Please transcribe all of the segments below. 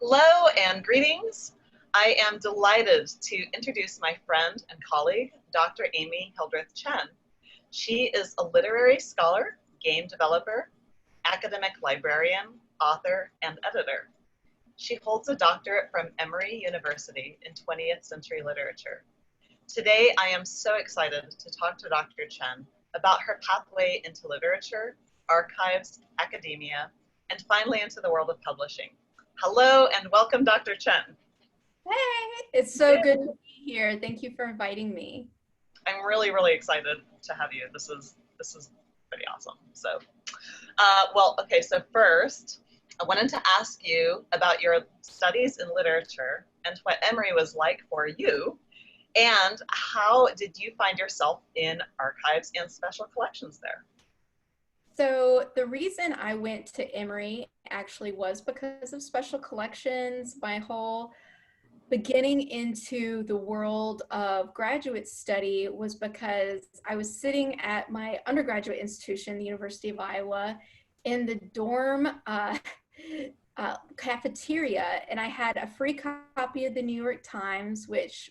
Hello and greetings. I am delighted to introduce my friend and colleague, Dr. Amy Hildreth Chen. She is a literary scholar, game developer, academic librarian, author, and editor. She holds a doctorate from Emory University in 20th century literature. Today, I am so excited to talk to Dr. Chen about her pathway into literature, archives, academia, and finally into the world of publishing. Hello and welcome, Dr. Chen. Hey, it's so good to be here. Thank you for inviting me. I'm really excited to have you. This is pretty awesome. So, okay. So first, I wanted to ask you about your studies in literature and what Emory was like for you, and how did you find yourself in archives and special collections there? So the reason I went to Emory actually was because of special collections. My whole beginning into the world of graduate study was because I was sitting at my undergraduate institution, the University of Iowa, in the dorm cafeteria, and I had a free copy of the New York Times, which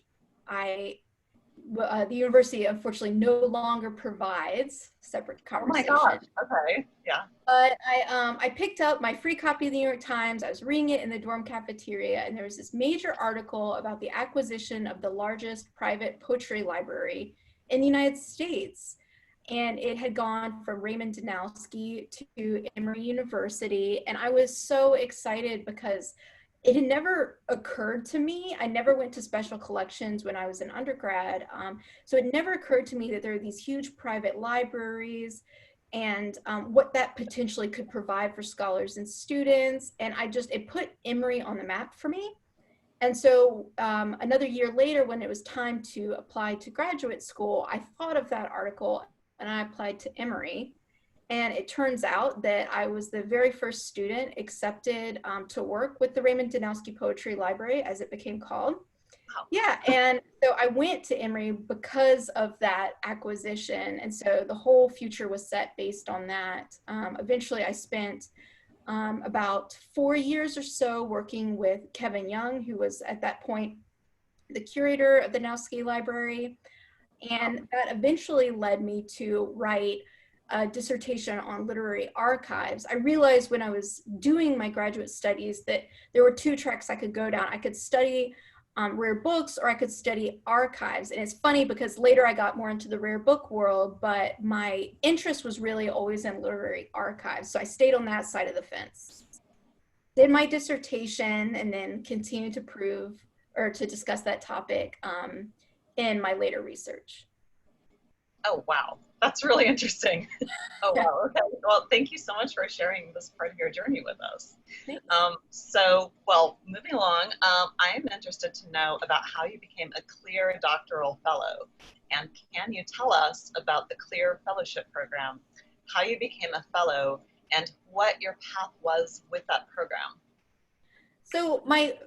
the university unfortunately no longer provides. Separate Oh my conversation. gosh. Okay. Yeah. But I picked up my free copy of the New York Times. I was reading it in the dorm cafeteria, and there was this major article about the acquisition of the largest private poetry library in the United States. And it had gone from Raymond Danowski to Emory University. And I was so excited because it had never occurred to me. I never went to special collections when I was an undergrad. So it never occurred to me that there are these huge private libraries and what that potentially could provide for scholars and students. And it put Emory on the map for me. And so another year later, when it was time to apply to graduate school, I thought of that article and I applied to Emory. And it turns out that I was the very first student accepted to work with the Raymond Danowski Poetry Library, as it became called. Wow. Yeah, and so I went to Emory because of that acquisition. And so the whole future was set based on that. Eventually, I spent about 4 years or so working with Kevin Young, who was at that point the curator of the Danowski Library. And that eventually led me to write a dissertation on literary archives. I realized when I was doing my graduate studies that there were two tracks I could go down. I could study rare books, or I could study archives. And it's funny because later I got more into the rare book world, but my interest was really always in literary archives. So I stayed on that side of the fence. Did my dissertation and then continued to prove or to discuss that topic in my later research. Oh, wow. That's really interesting. Oh, wow. Okay. Well, thank you so much for sharing this part of your journey with us. Moving along, I am interested to know about how you became a CLEAR doctoral fellow. And can you tell us about the CLEAR fellowship program, how you became a fellow, and what your path was with that program? So my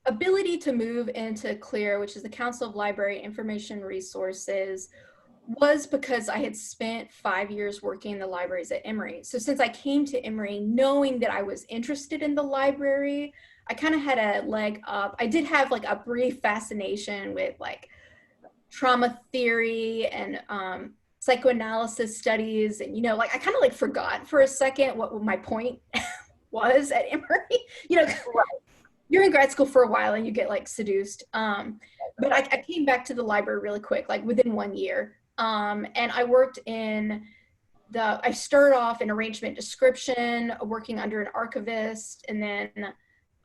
ability to move into CLEAR, which is the Council of Library Information Resources, was because I had spent 5 years working in the libraries at Emory. So since I came to Emory knowing that I was interested in the library, I kind of had a leg up. I did have like a brief fascination with like trauma theory and psychoanalysis studies. And, like I kind of like forgot for a second what my point was at Emory. You're in grad school for a while and you get like seduced. But I came back to the library really quick, like within 1 year. And I worked I started off in arrangement description, working under an archivist, and then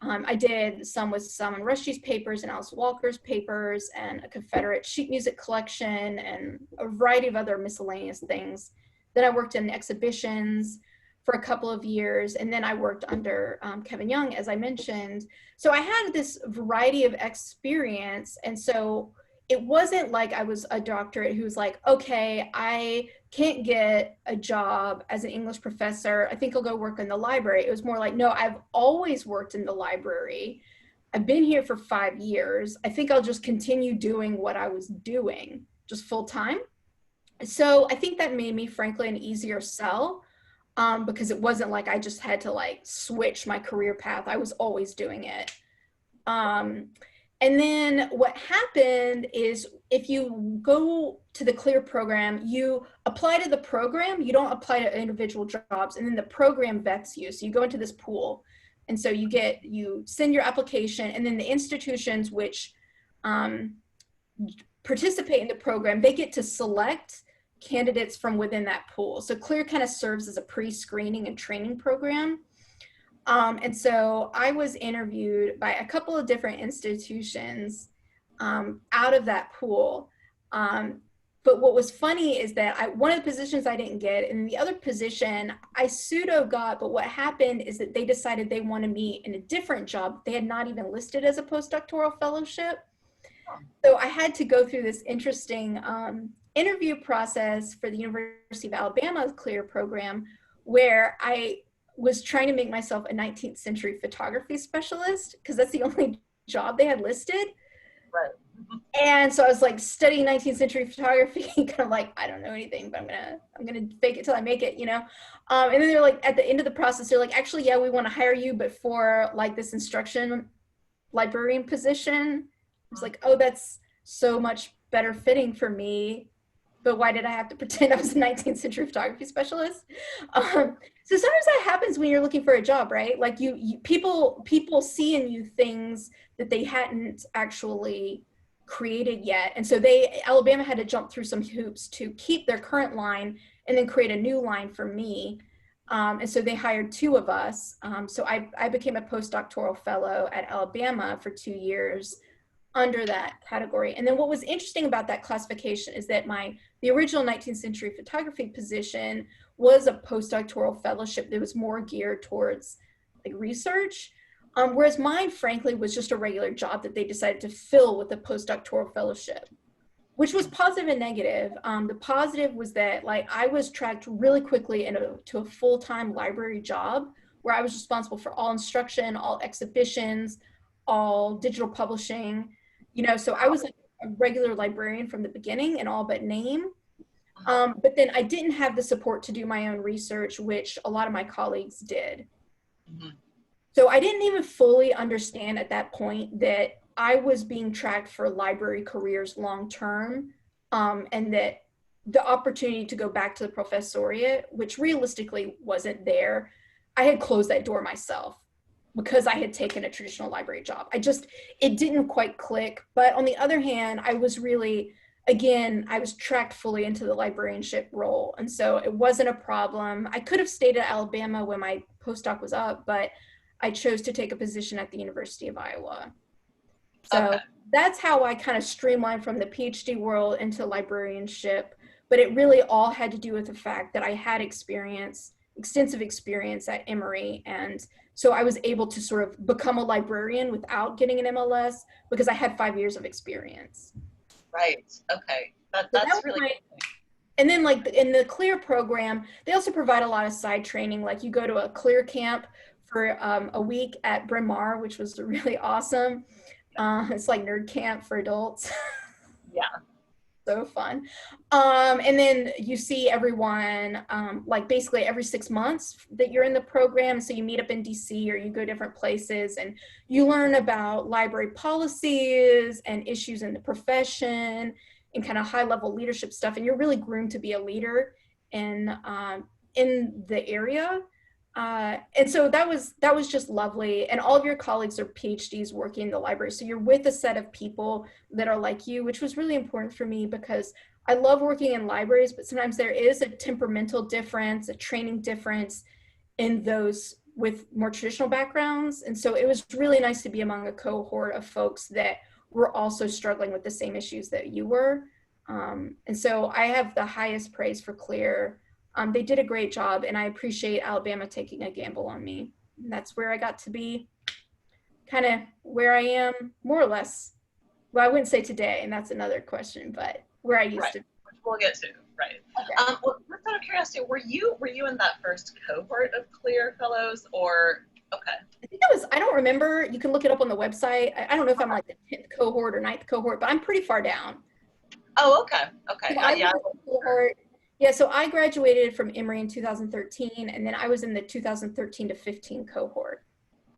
I did some with Salman Rushdie's papers and Alice Walker's papers and a Confederate sheet music collection and a variety of other miscellaneous things. Then I worked in exhibitions for a couple of years, and then I worked under Kevin Young, as I mentioned. So I had this variety of experience, and so it wasn't like I was a doctorate who's like, okay, I can't get a job as an English professor. I think I'll go work in the library. It was more like, no, I've always worked in the library. I've been here for 5 years. I think I'll just continue doing what I was doing, just full time. So I think that made me, frankly, an easier sell. because it wasn't like I just had to like switch my career path. I was always doing it. Um, and then what happened is if you go to the CLEAR program, you apply to the program, you don't apply to individual jobs, and then the program vets you. So you go into this pool. And so you send your application, and then the institutions which participate in the program, they get to select candidates from within that pool. So CLEAR kind of serves as a pre-screening and training program. And so I was interviewed by a couple of different institutions out of that pool. But what was funny is that one of the positions I didn't get, and the other position I pseudo got, but what happened is that they decided they wanted me in a different job. They had not even listed as a postdoctoral fellowship. So I had to go through this interesting interview process for the University of Alabama's CLEAR program, where I was trying to make myself a 19th century photography specialist because that's the only job they had listed. Right. And so I was like studying 19th century photography, kind of like, I don't know anything, but I'm gonna fake it till I make it, you know? And then they're like, at the end of the process, they're like, actually, yeah, we want to hire you, but for like this instruction librarian position. I was like, oh, that's so much better fitting for me. But why did I have to pretend I was a 19th century photography specialist? So sometimes that happens when you're looking for a job, right? Like people see in you things that they hadn't actually created yet. And so Alabama had to jump through some hoops to keep their current line and then create a new line for me. And so they hired two of us. So I became a postdoctoral fellow at Alabama for 2 years under that category. And then what was interesting about that classification is that the original 19th century photography position was a postdoctoral fellowship that was more geared towards like research. Whereas mine, frankly, was just a regular job that they decided to fill with a postdoctoral fellowship, which was positive and negative. The positive was that like I was tracked really quickly to a full-time library job where I was responsible for all instruction, all exhibitions, all digital publishing, you know, so I was like a regular librarian from the beginning in all but name. But then I didn't have the support to do my own research, which a lot of my colleagues did. Mm-hmm. So I didn't even fully understand at that point that I was being tracked for library careers long-term, and that the opportunity to go back to the professoriate, which realistically wasn't there, I had closed that door myself because I had taken a traditional library job. It didn't quite click. But on the other hand, I was tracked fully into the librarianship role. And so it wasn't a problem. I could have stayed at Alabama when my postdoc was up, but I chose to take a position at the University of Iowa. So that's how I kind of streamlined from the PhD world into librarianship. But it really all had to do with the fact that I had extensive experience at Emory. And so I was able to sort of become a librarian without getting an MLS because I had 5 years of experience. Right. Okay. That's really cool. And then like in the CLEAR program, they also provide a lot of side training. Like you go to a CLEAR camp for a week at Bryn Mawr, which was really awesome. It's like nerd camp for adults. Yeah. So fun. And then you see everyone like basically every 6 months that you're in the program. So you meet up in DC or you go different places and you learn about library policies and issues in the profession and kind of high level leadership stuff. And you're really groomed to be a leader in the area. And so that was just lovely. And all of your colleagues are PhDs working in the library. So you're with a set of people that are like you, which was really important for me because I love working in libraries, but sometimes there is a temperamental difference, a training difference in those with more traditional backgrounds. And so it was really nice to be among a cohort of folks that were also struggling with the same issues that you were. And so I have the highest praise for CLEAR. They did a great job, and I appreciate Alabama taking a gamble on me. And that's where I got to be kind of where I am, more or less. Well, I wouldn't say today, and that's another question, but where I used to be. Which we'll get to, right. Okay. Well, just out of curiosity, were you in that first cohort of CLEAR fellows, or, okay. I think I don't remember. You can look it up on the website. I don't know if I'm like the 10th cohort or 9th cohort, but I'm pretty far down. Oh, okay. Okay. Yeah, Yeah, so I graduated from Emory in 2013, and then I was in the 2013 to 15 cohort.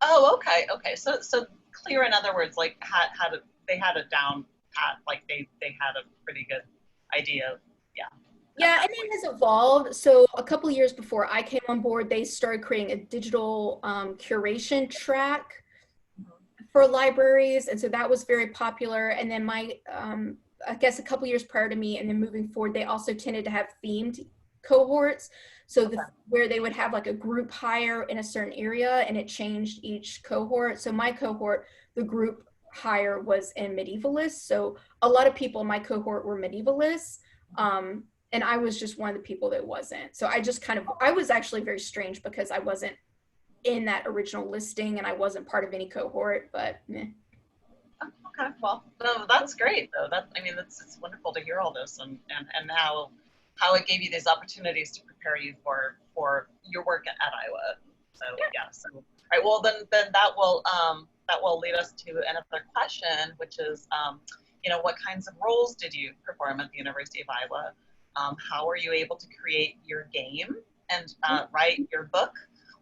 Oh, okay, okay. So clear, in other words, like had a, they had a down pat, like they had a pretty good idea, yeah, at Yeah, that and point. it has evolved. So a couple years before I came on board, they started creating a digital curation track for libraries, and so that was very popular. And then I guess a couple years prior to me, and then moving forward, they also tended to have themed cohorts. So Okay. where they would have like a group hire in a certain area, and it changed each cohort. So my cohort, the group hire was in medievalists. So a lot of people in my cohort were medievalists. And I was just one of the people that wasn't. So I was actually very strange because I wasn't in that original listing and I wasn't part of any cohort, but Okay, well, no, that's great though. I mean, it's wonderful to hear all this and how it gave you these opportunities to prepare you for your work at Iowa. So yeah, so all right, well then that will lead us to another question, which is what kinds of roles did you perform at the University of Iowa? How were you able to create your game and write your book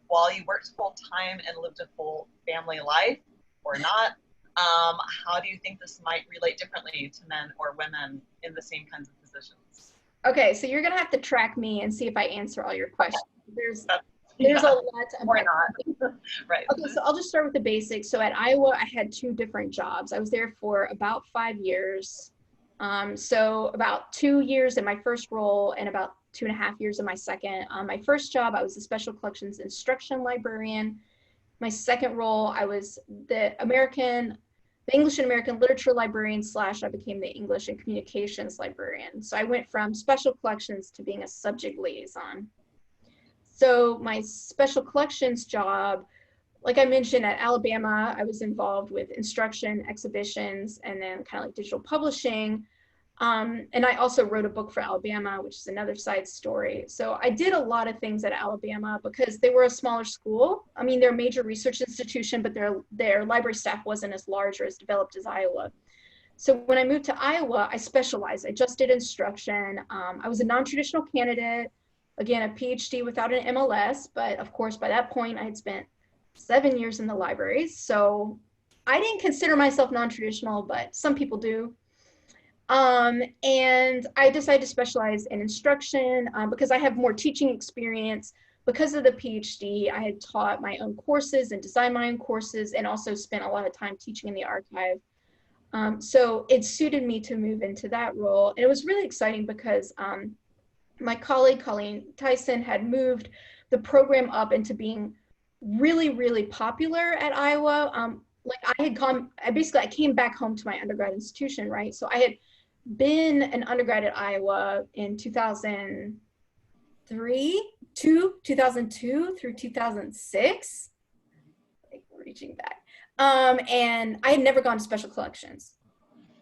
while you worked full time and lived a full family life, or not? How do you think this might relate differently to men or women in the same kinds of positions? okay, so you're gonna have to track me and see if I answer all your Okay. questions. There's a Yeah, lot to or unpack. not. Right. Okay, so I'll just start with the basics. So at Iowa, I had two different jobs. I was there for about 5 years. So about 2 years in my first role and about 2.5 years in my second. My first job, I was a special collections instruction librarian. My second role, I was the English and American literature librarian / I became the English and communications librarian. So I went from special collections to being a subject liaison. So my special collections job, like I mentioned at Alabama, I was involved with instruction, exhibitions, and then kind of like digital publishing. And I also wrote a book for Alabama, which is another side story. So I did a lot of things at Alabama because they were a smaller school. I mean, they're a major research institution, but their library staff wasn't as large or as developed as Iowa. So when I moved to Iowa, I specialized. I just did instruction. I was a non-traditional candidate, again, a PhD without an MLS, but of course, by that point, I had spent 7 years in the libraries. So I didn't consider myself non-traditional, but some people do. And I decided to specialize in instruction because I have more teaching experience. Because of the PhD, I had taught my own courses and designed my own courses and also spent a lot of time teaching in the archive. So it suited me to move into that role. And it was really exciting because my colleague, Colleen Tyson, had moved the program up into being really, really popular at Iowa. Like I came back home to my undergrad institution, right? So I had been an undergrad at Iowa in 2002 through 2006, like reaching back. And I had never gone to special collections,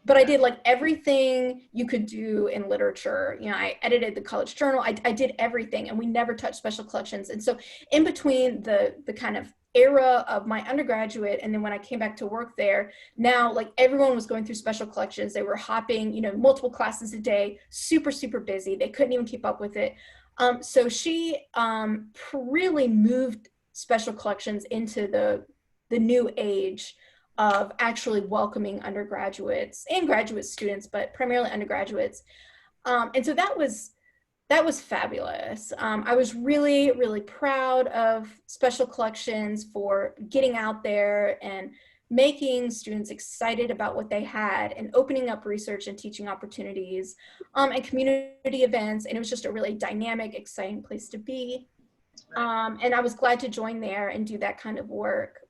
but I did like everything you could do in literature. You know, I edited the college journal. I did everything, and we never touched special collections. And so in between the kind of era of my undergraduate and then when I came back to work there, now like everyone was going through special collections. They were hopping, multiple classes a day, super, super busy. They couldn't even keep up with it. So she really moved special collections into the new age of actually welcoming undergraduates and graduate students, but primarily undergraduates. And so that was fabulous. I was really, really proud of special collections for getting out there and making students excited about what they had and opening up research and teaching opportunities and community events. And it was just a really dynamic, exciting place to be. And I was glad to join there and do that kind of work.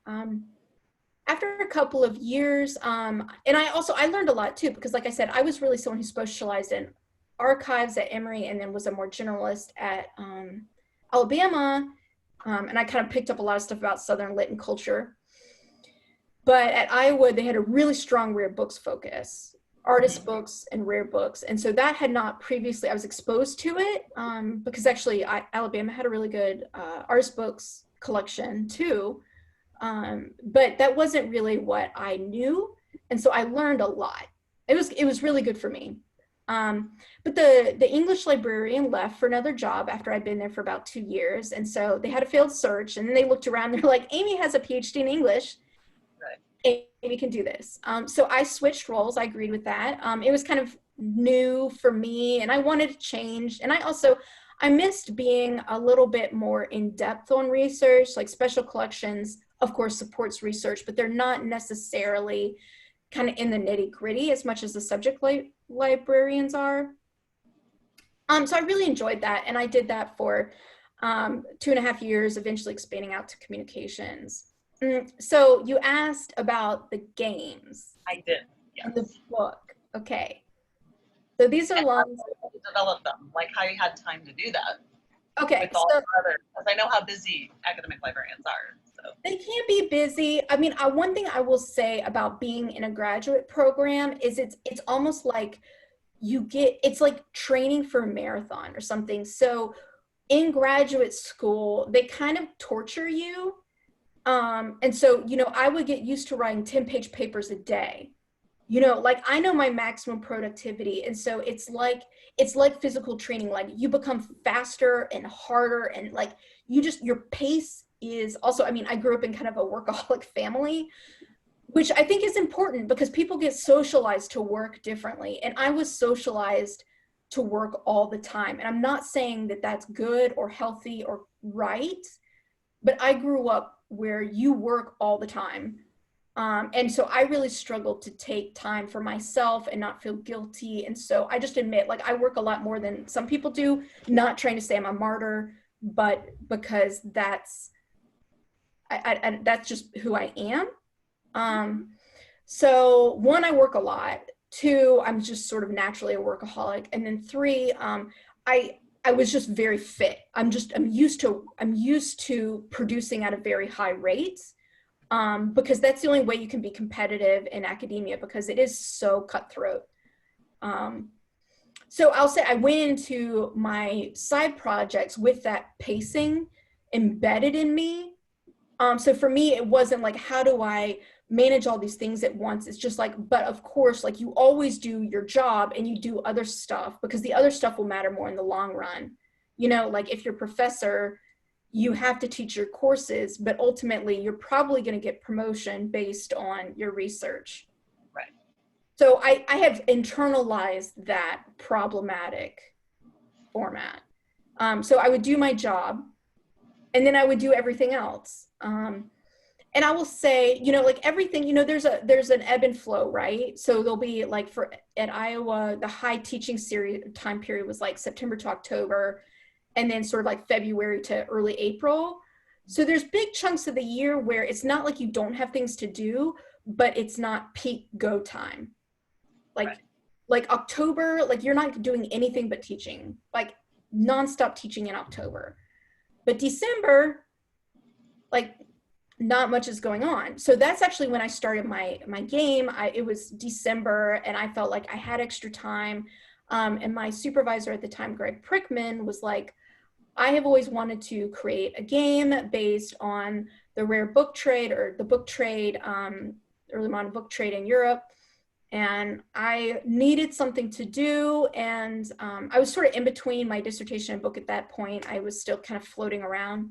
After a couple of years, and I learned a lot too, because like I said, I was really someone who specialized in archives at Emory and then was a more generalist at Alabama. And I kind of picked up a lot of stuff about Southern lit and culture. But at Iowa, they had a really strong rare books focus, artist books and rare books. And so that had not previously, I was exposed to it because actually Alabama had a really good artist books collection too. But that wasn't really what I knew. And so I learned a lot. It was really good for me. But the English librarian left for another job after I'd been there for about 2 years. And so they had a failed search, and then they looked around, they're like, Amy has a PhD in English. Right. Amy can do this. So I switched roles. I agreed with that. It was kind of new for me, and I wanted to change. And I missed being a little bit more in depth on research. Like special collections, of course, supports research, but they're not necessarily kind of in the nitty gritty as much as the subject librarians are. So I really enjoyed that. And I did that for 2.5 years, eventually expanding out to communications. So you asked about the games. I did, yes. And the book. Okay. So these are long. How you develop them, like how you had time to do that. Okay. With all the others, because I know how busy academic librarians are. So. They can be busy. I mean, one thing I will say about being in a graduate program is it's almost like it's like training for a marathon or something. So in graduate school, they kind of torture you. And so, I would get used to writing 10-page papers a day. Like I know my maximum productivity. And so it's like physical training. Like you become faster and harder, and like your pace is also, I mean, I grew up in kind of a workaholic family, which I think is important because people get socialized to work differently. And I was socialized to work all the time. And I'm not saying that that's good or healthy or right, but I grew up where you work all the time. And so I really struggled to take time for myself and not feel guilty. And so I just admit, like, I work a lot more than some people do, not trying to say I'm a martyr, but because that's just who I am. So 1, I work a lot. 2, I'm just sort of naturally a workaholic. And then 3, I was just very fit. I'm used to producing at a very high rate. Because that's the only way you can be competitive in academia, because it is so cutthroat. So I'll say I went into my side projects with that pacing embedded in me. So for me, it wasn't like, how do I manage all these things at once? It's just like, but of course, like you always do your job and you do other stuff, because the other stuff will matter more in the long run. Like if you're a professor, you have to teach your courses, but ultimately you're probably going to get promotion based on your research. Right. So I have internalized that problematic format. So I would do my job, and then I would do everything else. And I will say, like everything, there's an ebb and flow, right? So there'll be like at Iowa, the high teaching time period was like September to October, and then sort of like February to early April. So there's big chunks of the year where it's not like you don't have things to do, but it's not peak go time. Like October, like you're not doing anything but teaching, like nonstop teaching in October. But December, like not much is going on. So that's actually when I started my game. It was December, and I felt like I had extra time. And my supervisor at the time, Greg Prickman, was like, I have always wanted to create a game based on the rare book trade, or the book trade, early modern book trade in Europe. And I needed something to do. And I was sort of in between my dissertation and book at that point. I was still kind of floating around.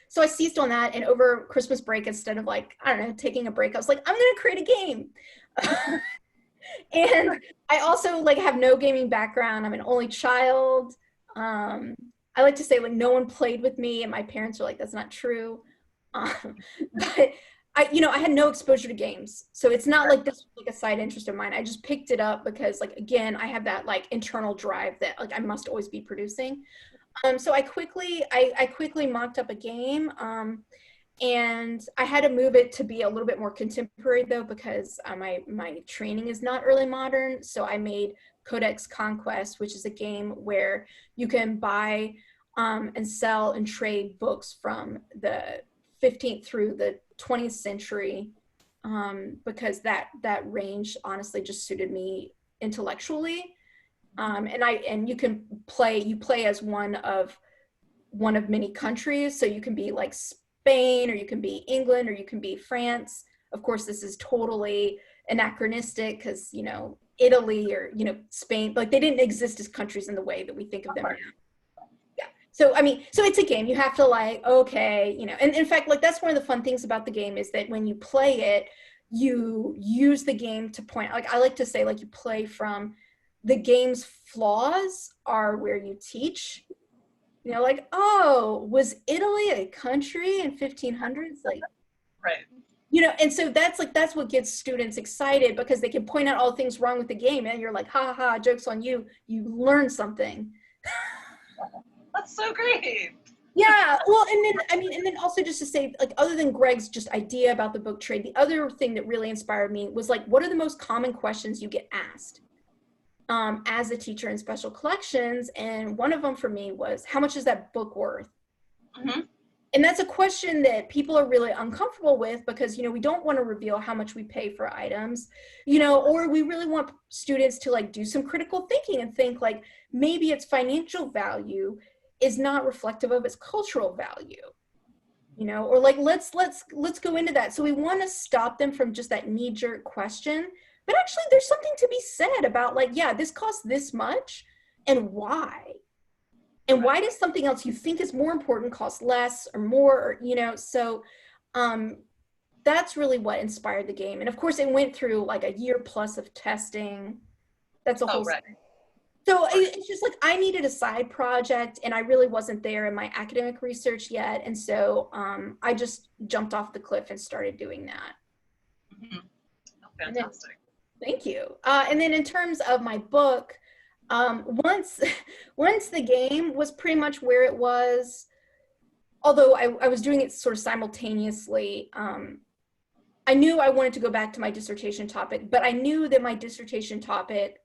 So I seized on that, and over Christmas break, instead of like, I don't know, taking a break, I was like, I'm going to create a game. And I also like have no gaming background. I'm an only child. I like to say like no one played with me, and my parents are like, that's not true. But I had no exposure to games. So it's not like this was like a side interest of mine. I just picked it up because, like, again, I have that like internal drive that like I must always be producing. So I quickly mocked up a game, and I had to move it to be a little bit more contemporary though, because my training is not early modern. So I made Codex Conquest, which is a game where you can buy and sell and trade books from the 15th through the 20th century, because that range honestly just suited me intellectually. And you play as one of many countries. So you can be like Spain, or you can be England, or you can be France. Of course, this is totally anachronistic because, Italy or, you know, Spain. Like they didn't exist as countries in the way that we think of them now. Yeah. So, I mean, so it's a game. You have to like, okay, you know, and in fact, like that's one of the fun things about the game is that when you play it, you use the game to point, like I like to say, like you play from the game's flaws are where you teach, you know, like, oh, was Italy a country in 1500s? Like, Right. you know, and so that's like, that's what gets students excited because they can point out all things wrong with the game and you're like, ha ha, ha, joke's on you. You learn something. That's so great. Yeah, well, and then, I mean, and then also just to say, like, other than Greg's just idea about the book trade, the other thing that really inspired me was like, what are the most common questions you get asked as a teacher in special collections? And one of them for me was, how much is that book worth? Mm-hmm. And that's a question that people are really uncomfortable with because, you know, we don't want to reveal how much we pay for items, you know, or we really want students to like do some critical thinking and think like maybe its financial value is not reflective of its cultural value, you know, or like let's go into that. So we want to stop them from just that knee-jerk question, but actually there's something to be said about like, yeah, this costs this much and why? And why does something else you think is more important cost less or more, or, you know, so that's really what inspired the game. And of course it went through like a year plus of testing. That's a whole right. So it's just like I needed a side project and I really wasn't there in my academic research yet. And so I just jumped off the cliff and started doing that. Mm-hmm. Oh, fantastic. Thank you. And then in terms of my book, once the game was pretty much where it was, although I was doing it sort of simultaneously, I knew I wanted to go back to my dissertation topic, but I knew that my dissertation topic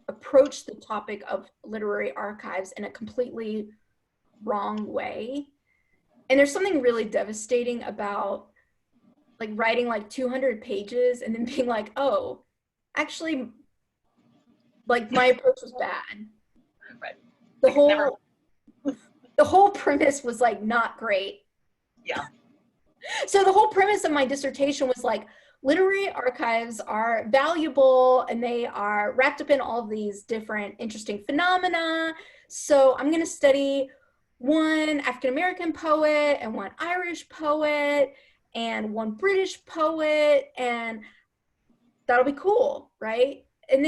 approached the topic of literary archives in a completely wrong way. And there's something really devastating about like writing like 200 pages and then being like, oh, actually, like my approach was bad. Right. The whole premise was like not great. Yeah. So the whole premise of my dissertation was like literary archives are valuable and they are wrapped up in all of these different interesting phenomena. So I'm going to study one African-American poet and one Irish poet and one British poet, and that'll be cool, right? And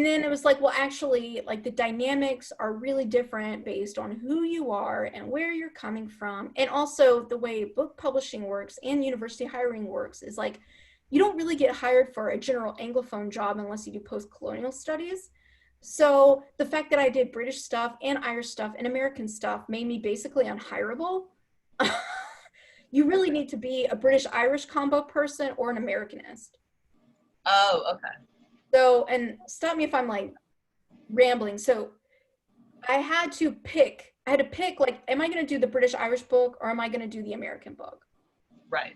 then it was like, well, actually, like the dynamics are really different based on who you are and where you're coming from. And also the way book publishing works and university hiring works is like, you don't really get hired for a general Anglophone job unless you do post-colonial studies. So the fact that I did British stuff and Irish stuff and American stuff made me basically unhireable. You really need to be a British-Irish combo person or an Americanist. Oh, okay. So, and stop me if I'm like rambling. So I had to pick like, am I going to do the British Irish book or am I going to do the American book? Right.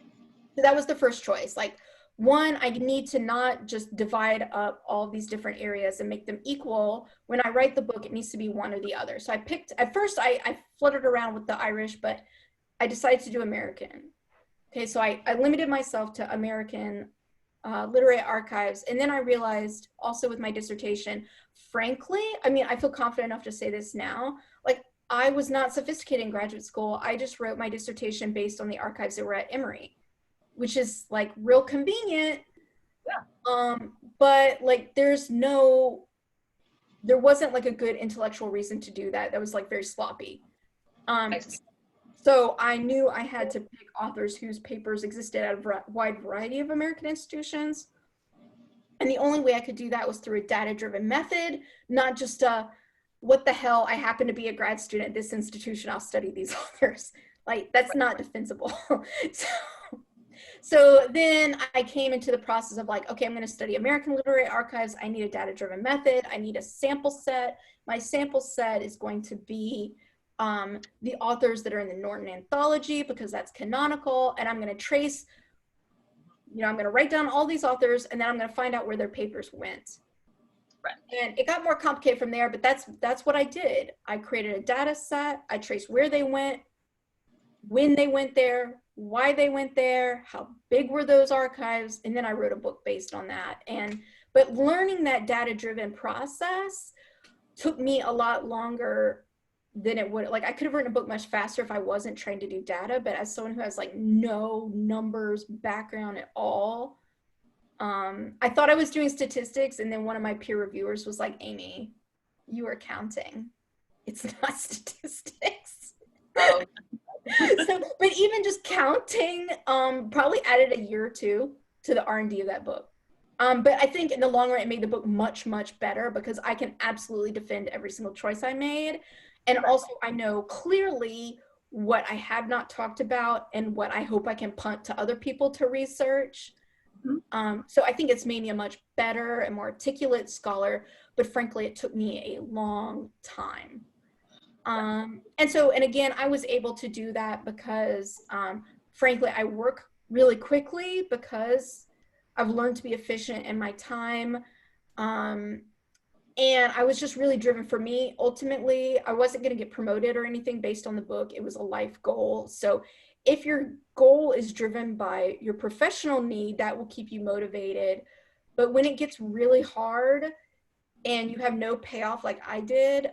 So that was the first choice. Like one, I need to not just divide up all these different areas and make them equal. When I write the book, it needs to be one or the other. So I picked, at first I fluttered around with the Irish, but I decided to do American. Okay. So I limited myself to American literary archives. And then I realized also with my dissertation, frankly, I mean, I feel confident enough to say this now, like I was not sophisticated in graduate school. I just wrote my dissertation based on the archives that were at Emory, which is like real convenient. Yeah. But like there wasn't like a good intellectual reason to do that. That was like very sloppy. So I knew I had to pick authors whose papers existed at a wide variety of American institutions. And the only way I could do that was through a data-driven method, not just what the hell, I happen to be a grad student at this institution, I'll study these authors. Like, that's not defensible. So then I came into the process of like, okay, I'm going to study American literary archives. I need a data-driven method. I need a sample set. My sample set is going to be the authors that are in the Norton Anthology because that's canonical. And I'm going to trace, you know, I'm going to write down all these authors and then I'm going to find out where their papers went. Right. And it got more complicated from there, but that's what I did. I created a data set. I traced where they went, when they went there, why they went there, how big were those archives, and then I wrote a book based on that. And But learning that data-driven process took me a lot longer than it would. Like, I could have written a book much faster if I wasn't trained to do data, but as someone who has like no numbers background at all, I thought I was doing statistics, and then one of my peer reviewers was like, Amy, you are counting. It's not statistics. Oh. So, but even just counting probably added a year or two to the R&D of that book. But I think in the long run, it made the book much, much better because I can absolutely defend every single choice I made. And also I know clearly what I have not talked about and what I hope I can punt to other people to research. So I think it's made me a much better and more articulate scholar, but frankly, it took me a long time. And again, I was able to do that because, frankly, I work really quickly because I've learned to be efficient in my time. And I was just really driven. For me, ultimately, I wasn't going to get promoted or anything based on the book. It was a life goal. So if your goal is driven by your professional need, that will keep you motivated. But when it gets really hard and you have no payoff like I did,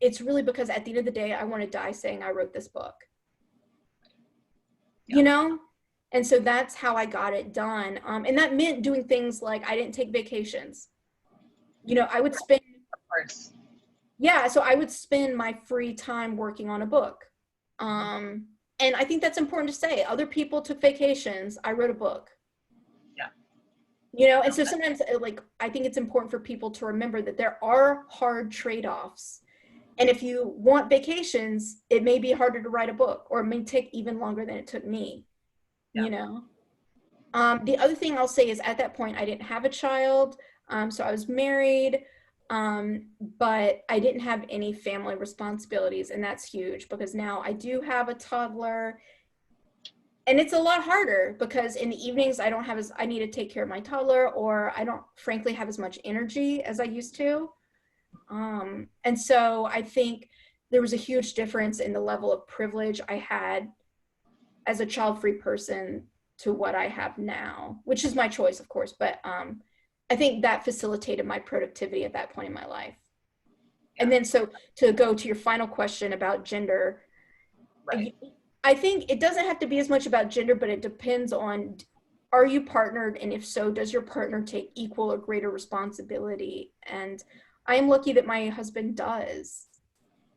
it's really because at the end of the day, I want to die saying I wrote this book. You know? And so that's how I got it done. And that meant doing things like I didn't take vacations. You know, I would spend, so I would spend my free time working on a book. And I think that's important to say. Other people took vacations. I wrote a book. Yeah. You know, and so sometimes, like, I think it's important for people to remember that there are hard trade-offs. And if you want vacations, it may be harder to write a book, or it may take even longer than it took me, you know? The other thing I'll say is at that point, I didn't have a child. So I was married, but I didn't have any family responsibilities. And that's huge because now I do have a toddler. And it's a lot harder because in the evenings, I need to take care of my toddler, or I don't frankly have as much energy as I used to. And so I think there was a huge difference in the level of privilege I had as a child-free person to what I have now, which is my choice, of course. But I think that facilitated my productivity at that point in my life. And then so to go to your final question about gender, I think it doesn't have to be as much about gender, but it depends on, are you partnered? And if so, does your partner take equal or greater responsibility? And I am lucky that my husband does.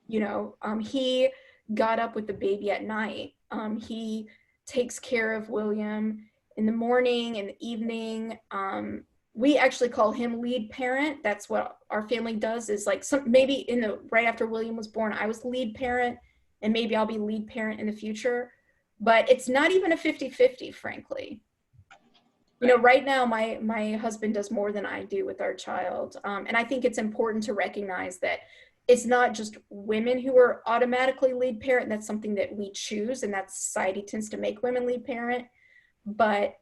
You know, he got up with the baby at night. He takes care of William in the morning and the evening. We actually call him lead parent. That's what our family does, is like maybe right after William was born, I was lead parent, and maybe I'll be lead parent in the future, but it's not even a 50-50, frankly. You know, right now my husband does more than I do with our child. And I think it's important to recognize that it's not just women who are automatically lead parent. That's something that we choose, and that society tends to make women lead parent. But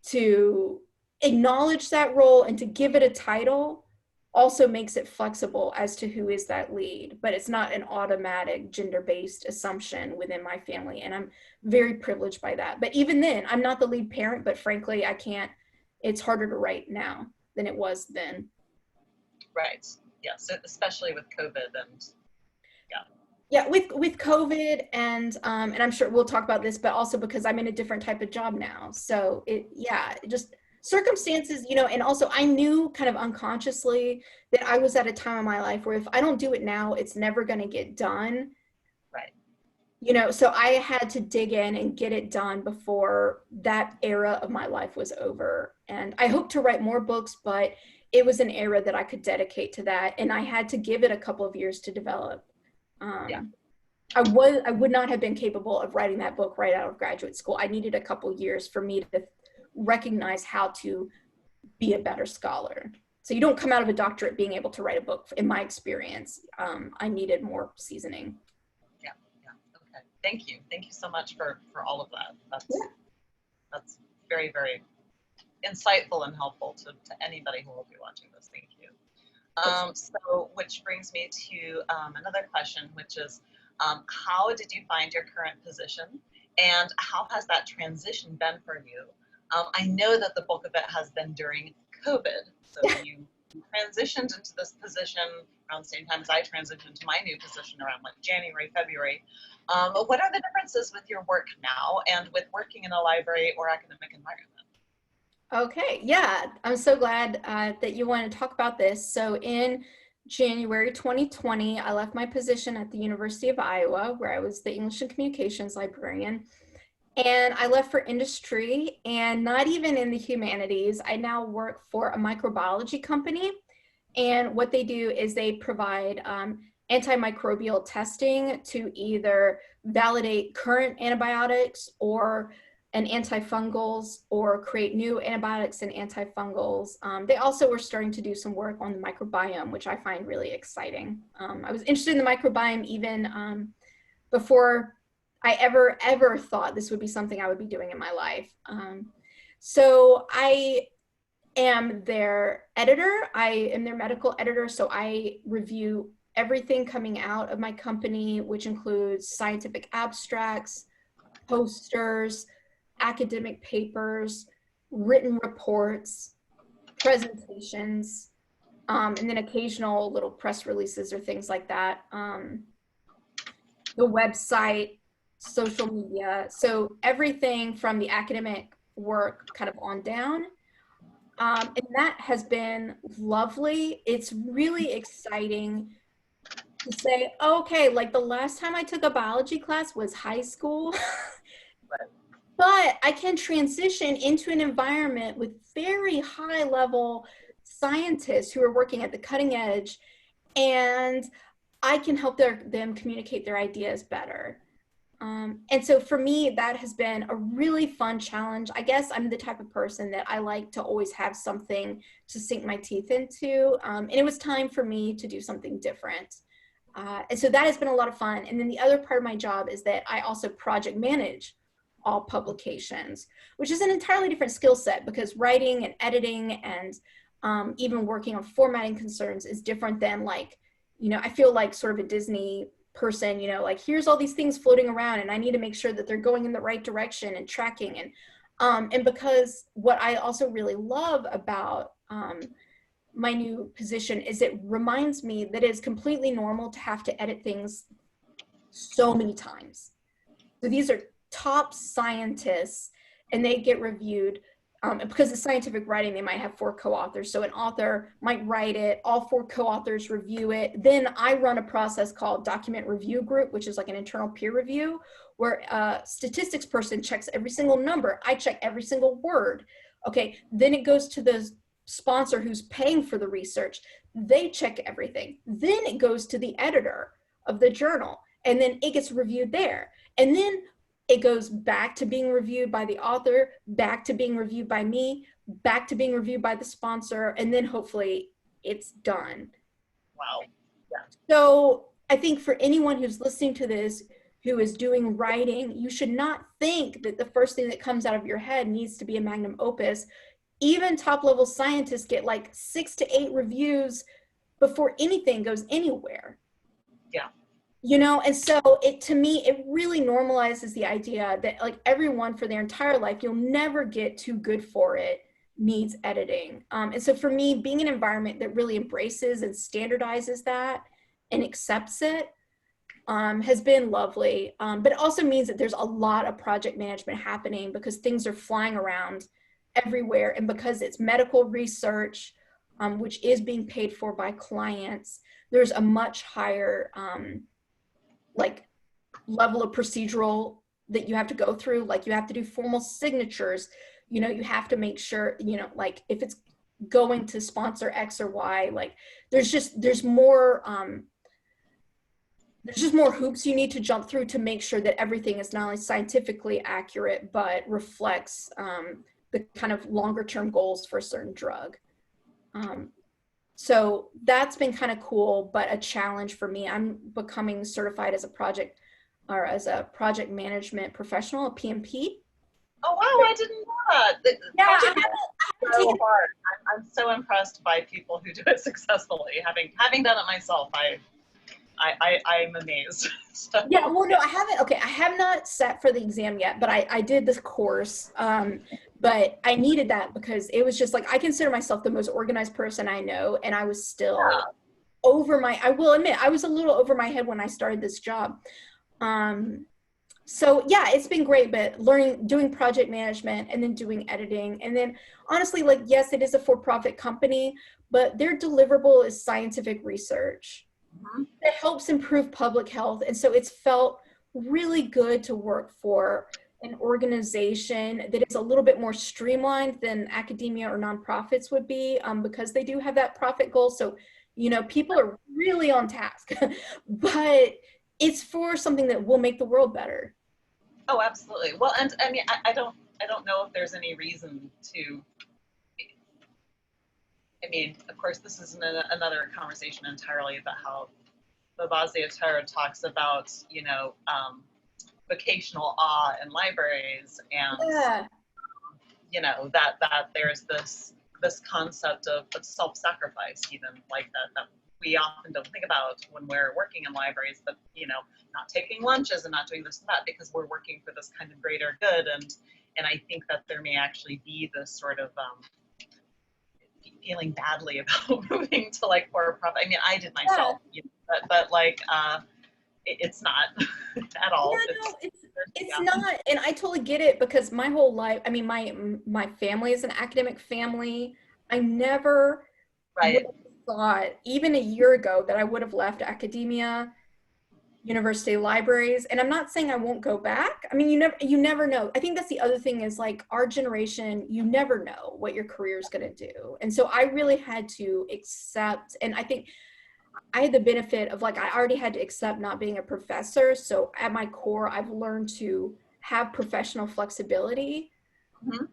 to acknowledge that role and to give it a title also makes it flexible as to who is that lead, but it's not an automatic gender-based assumption within my family. And I'm very privileged by that. But even then, I'm not the lead parent, but frankly, it's harder to write now than it was then. Right. Yes, especially with COVID and with COVID and I'm sure we'll talk about this, but also because I'm in a different type of job now. So just circumstances, you know, and also I knew kind of unconsciously that I was at a time in my life where if I don't do it now, it's never going to get done. Right. You know, so I had to dig in and get it done before that era of my life was over. And I hope to write more books, but it was an era that I could dedicate to that. And I had to give it a couple of years to develop. I would not have been capable of writing that book right out of graduate school. I needed a couple years for me to recognize how to be a better scholar. So you don't come out of a doctorate being able to write a book, in my experience. I needed more seasoning. Yeah. Okay. Thank you. Thank you so much for all of that. That's very, very insightful and helpful to anybody who will be watching this. Thank you. So, which brings me to another question, which is, how did you find your current position, and how has that transition been for you I know that the bulk of it has been during COVID. So you transitioned into this position around the same time as I transitioned to my new position around like January, February. What are the differences with your work now and with working in a library or academic environment? Okay, yeah, I'm so glad that you want to talk about this. So in January 2020, I left my position at the University of Iowa, where I was the English and Communications librarian. And I left for industry, and not even in the humanities. I now work for a microbiology company. And what they do is they provide antimicrobial testing to either validate current antibiotics or and antifungals, or create new antibiotics and antifungals. They also were starting to do some work on the microbiome, which I find really exciting. I was interested in the microbiome even before I ever thought this would be something I would be doing in my life. So I am their editor. I am their medical editor. So I review everything coming out of my company, which includes scientific abstracts, posters, academic papers, written reports, presentations, and then occasional little press releases or things like that. The website, social media. So everything from the academic work kind of on down. And that has been lovely. It's really exciting to say, okay, like the last time I took a biology class was high school. But I can transition into an environment with very high level scientists who are working at the cutting edge, and I can help them communicate their ideas better. And so for me, that has been a really fun challenge. I guess I'm the type of person that I like to always have something to sink my teeth into. And it was time for me to do something different. And so that has been a lot of fun. And then the other part of my job is that I also project manage all publications, which is an entirely different skill set, because writing and editing and even working on formatting concerns is different than, like, you know, I feel like sort of a Disney person, you know, like here's all these things floating around and I need to make sure that they're going in the right direction and tracking. And because what I also really love about my new position is it reminds me that it's completely normal to have to edit things so many times. So these are top scientists, and they get reviewed. Because it's scientific writing, they might have 4 co-authors. So an author might write it, all 4 co-authors review it. Then I run a process called document review group, which is like an internal peer review, where a statistics person checks every single number. I check every single word. Okay, then it goes to the sponsor who's paying for the research. They check everything. Then it goes to the editor of the journal, and then it gets reviewed there. And then it goes back to being reviewed by the author, back to being reviewed by me, back to being reviewed by the sponsor, and then hopefully it's done. Wow. Yeah. So I think for anyone who's listening to this, who is doing writing, you should not think that the first thing that comes out of your head needs to be a magnum opus. Even top level scientists get like 6 to 8 reviews before anything goes anywhere. Yeah. You know, and so to me, it really normalizes the idea that like everyone for their entire life, you'll never get too good for it, needs editing. And so for me, being an environment that really embraces and standardizes that and accepts it has been lovely. But it also means that there's a lot of project management happening because things are flying around everywhere. And because it's medical research, which is being paid for by clients, there's a much higher like level of procedural that you have to go through. Like you have to do formal signatures, you know, you have to make sure, you know, like if it's going to sponsor X or Y, like there's more hoops you need to jump through to make sure that everything is not only scientifically accurate, but reflects the kind of longer term goals for a certain drug. So that's been kind of cool, but a challenge for me. I'm becoming certified as a project management professional, a PMP. Oh wow, I didn't know that. Yeah, Project management is so hard. I'm so impressed by people who do it successfully. Having done it myself, I'm amazed. So. Yeah, well, no, I haven't. Okay, I have not sat for the exam yet, but I did this course. but I needed that because it was just like, I consider myself the most organized person I know. And I was still I will admit, I was a little over my head when I started this job. So yeah, it's been great, but doing project management and then doing editing. And then honestly, like, yes, it is a for-profit company, but their deliverable is scientific research that helps improve public health. And so it's felt really good to work for an organization that is a little bit more streamlined than academia or nonprofits would be, because they do have that profit goal. So, you know, people are really on task, but it's for something that will make the world better. Oh, absolutely. Well, and I mean, I don't know if there's any reason to. I mean, of course, this is another conversation entirely about how Babazia Tarot talks about, you know, vocational awe in libraries, and Yeah. you know that there's this concept of self-sacrifice, even like that we often don't think about when we're working in libraries, but you know, not taking lunches and not doing this and that because we're working for this kind of greater good. And I think that there may actually be this sort of feeling badly about moving to like for profit. I mean, I did myself, you know, but like it's not at all. Yeah, no, it's not, and I totally get it because my whole life, I mean, my family is an academic family. I never would Right. have thought, even a year ago, that I would have left academia, university libraries, and I'm not saying I won't go back. I mean, you never know. I think that's the other thing is like our generation, you never know what your career is going to do, and so I really had to accept, and I think I had the benefit of like, I already had to accept not being a professor. So at my core, I've learned to have professional flexibility. Mm-hmm.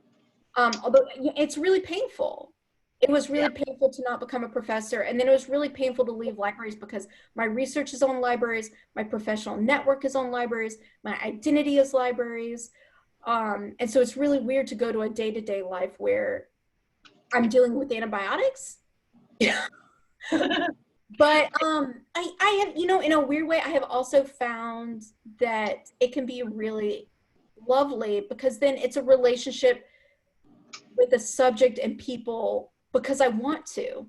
Although it's really painful. It was Yeah. really painful to not become a professor. And then it was really painful to leave libraries because my research is on libraries, my professional network is on libraries, my identity is libraries. And so it's really weird to go to a day-to-day life where I'm dealing with antibiotics. But I have, you know, in a weird way, I have also found that it can be really lovely because then it's a relationship with the subject and people because I want to.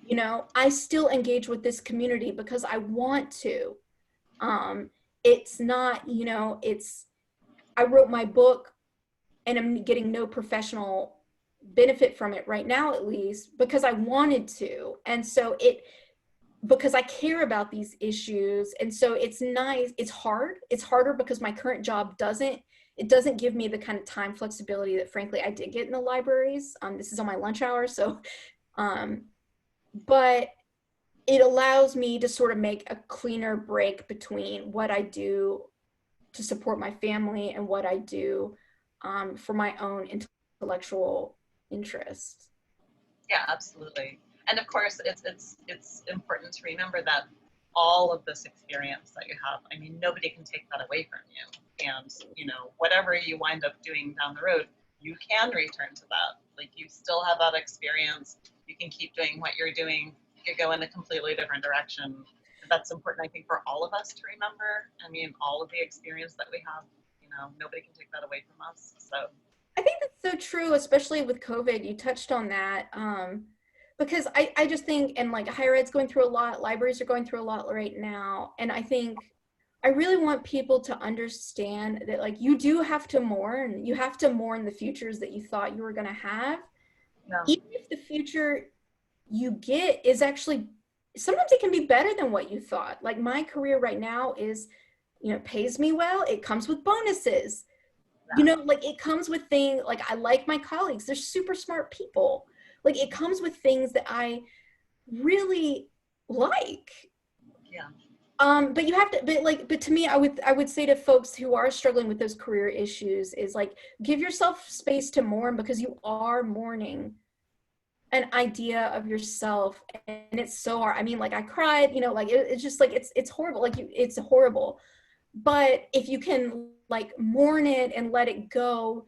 You know, I still engage with this community because I want to. It's not, you know, I wrote my book and I'm getting no professional benefit from it right now, at least, because I wanted to. And so because I care about these issues. And so it's nice. It's hard. It's harder because my current job doesn't give me the kind of time flexibility that frankly I did get in the libraries. This is on my lunch hour. So, but it allows me to sort of make a cleaner break between what I do to support my family and what I do for my own intellectual interests. Yeah, absolutely. And of course, it's important to remember that all of this experience that you have, I mean, nobody can take that away from you. And you know, whatever you wind up doing down the road, you can return to that. Like you still have that experience. You can keep doing what you're doing. You could go in a completely different direction. That's important, I think, for all of us to remember. I mean, all of the experience that we have, you know, nobody can take that away from us. So I think that's so true, especially with COVID. You touched on that. Because I just think, and like higher ed's going through a lot, libraries are going through a lot right now. And I think I really want people to understand that like you do have to mourn. You have to mourn the futures that you thought you were going to have. yeah. Even if the future you get is actually, sometimes it can be better than what you thought. Like my career right now is, you know, pays me well. It comes with bonuses. You know, like it comes with things, like I like my colleagues. They're super smart people. Like it comes with things that I really like. Yeah. But you have to, but to me, I would say to folks who are struggling with those career issues is like, give yourself space to mourn because you are mourning an idea of yourself. And it's so hard. I mean, like I cried, you know, like it's just like, it's horrible. Like it's horrible. But if you can like mourn it and let it go,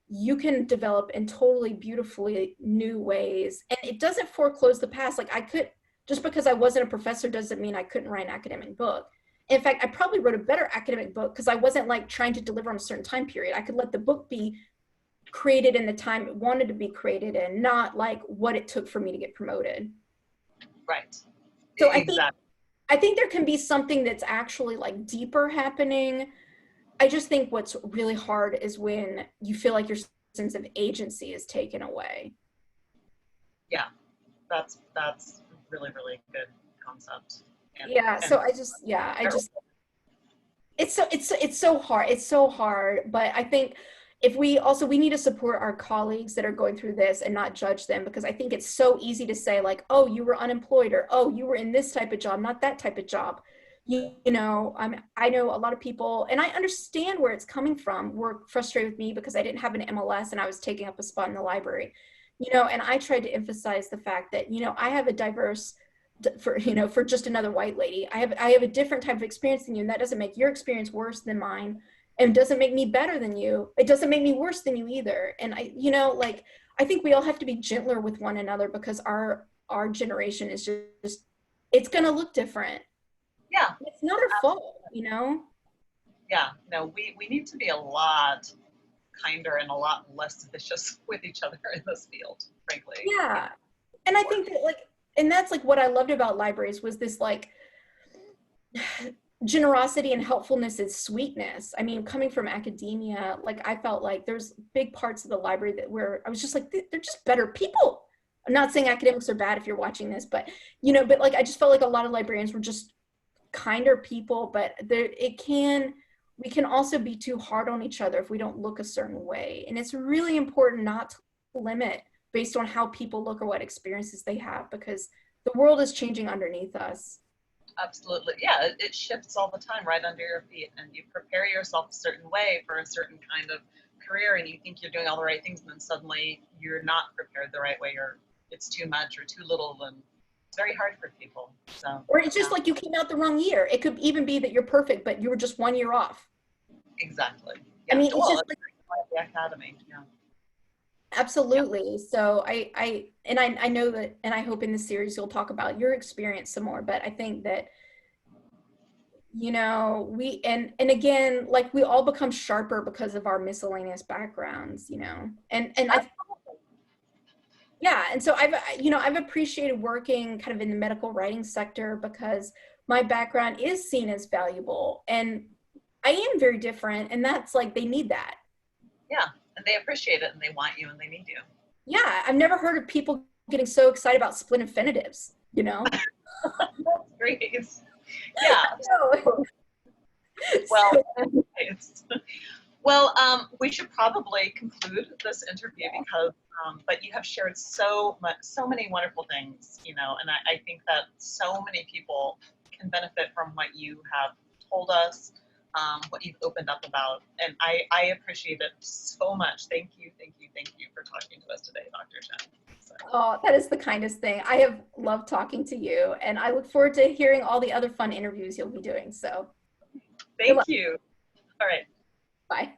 you can develop in totally beautifully new ways. And it doesn't foreclose the past. Like I could, just because I wasn't a professor doesn't mean I couldn't write an academic book. In fact, I probably wrote a better academic book because I wasn't like trying to deliver on a certain time period. I could let the book be created in the time it wanted to be created in, not like what it took for me to get promoted. Right. So Exactly. I think there can be something that's actually like deeper happening. I just think what's really hard is when you feel like your sense of agency is taken away. Yeah, that's really, really good concept. Yeah, And so I just it's so hard. It's so hard, but I think if we need to support our colleagues that are going through this and not judge them, because I think it's so easy to say like, oh, you were unemployed, or oh, you were in this type of job, not that type of job. You know, I know a lot of people, and I understand where it's coming from, were frustrated with me because I didn't have an MLS and I was taking up a spot in the library. You know, and I tried to emphasize the fact that, you know, I have a diverse, for, you know, for just another white lady, I have a different type of experience than you, and that doesn't make your experience worse than mine, and doesn't make me better than you. It doesn't make me worse than you either. And I, you know, like, I think we all have to be gentler with one another, because our generation is just, it's going to look different. yeah, It's not our fault, you know. yeah, no, we need to be a lot kinder and a lot less vicious with each other in this field, frankly. Yeah. And I think that, like, and that's like what I loved about libraries, was this like generosity and helpfulness is sweetness. I mean, coming from academia, like, I felt like there's big parts of the library that where I was just like, they're just better people. I'm not saying academics are bad if you're watching this, but, you know, but like, I just felt like a lot of librarians were just kinder people, but there, we can also be too hard on each other if we don't look a certain way. And it's really important not to limit based on how people look or what experiences they have, because the world is changing underneath us. Absolutely. Yeah, it shifts all the time right under your feet, and you prepare yourself a certain way for a certain kind of career, and you think you're doing all the right things, and then suddenly you're not prepared the right way, or it's too much or too little, and it's very hard for people. So, Or it's just yeah, like you came out the wrong year. It could even be that you're perfect, but you were just 1 year off. exactly. I Yeah. mean, it's Well, just it's like, like the academy. Yeah. Yeah. absolutely. So I know that, and I hope in this series you'll talk about your experience some more, but I think that, you know, we, and again, like, we all become sharper because of our miscellaneous backgrounds, you know. And I, yeah, and so you know, I've appreciated working kind of in the medical writing sector, because my background is seen as valuable, and I am very different, and that's like, they need that. Yeah. And they appreciate it, and they want you, and they need you. Yeah, I've never heard of people getting so excited about split infinitives, you know. That's great. Yeah. So, Well, so, it's, well, we should probably conclude this interview because, but you have shared so much, so many wonderful things, you know, and I think that so many people can benefit from what you have told us, what you've opened up about, and I appreciate it so much. Thank you, thank you, thank you for talking to us today, Dr. Chen. So, oh, that is the kindest thing. I have loved talking to you, and I look forward to hearing all the other fun interviews you'll be doing. So, good thank luck. you. All right. Bye.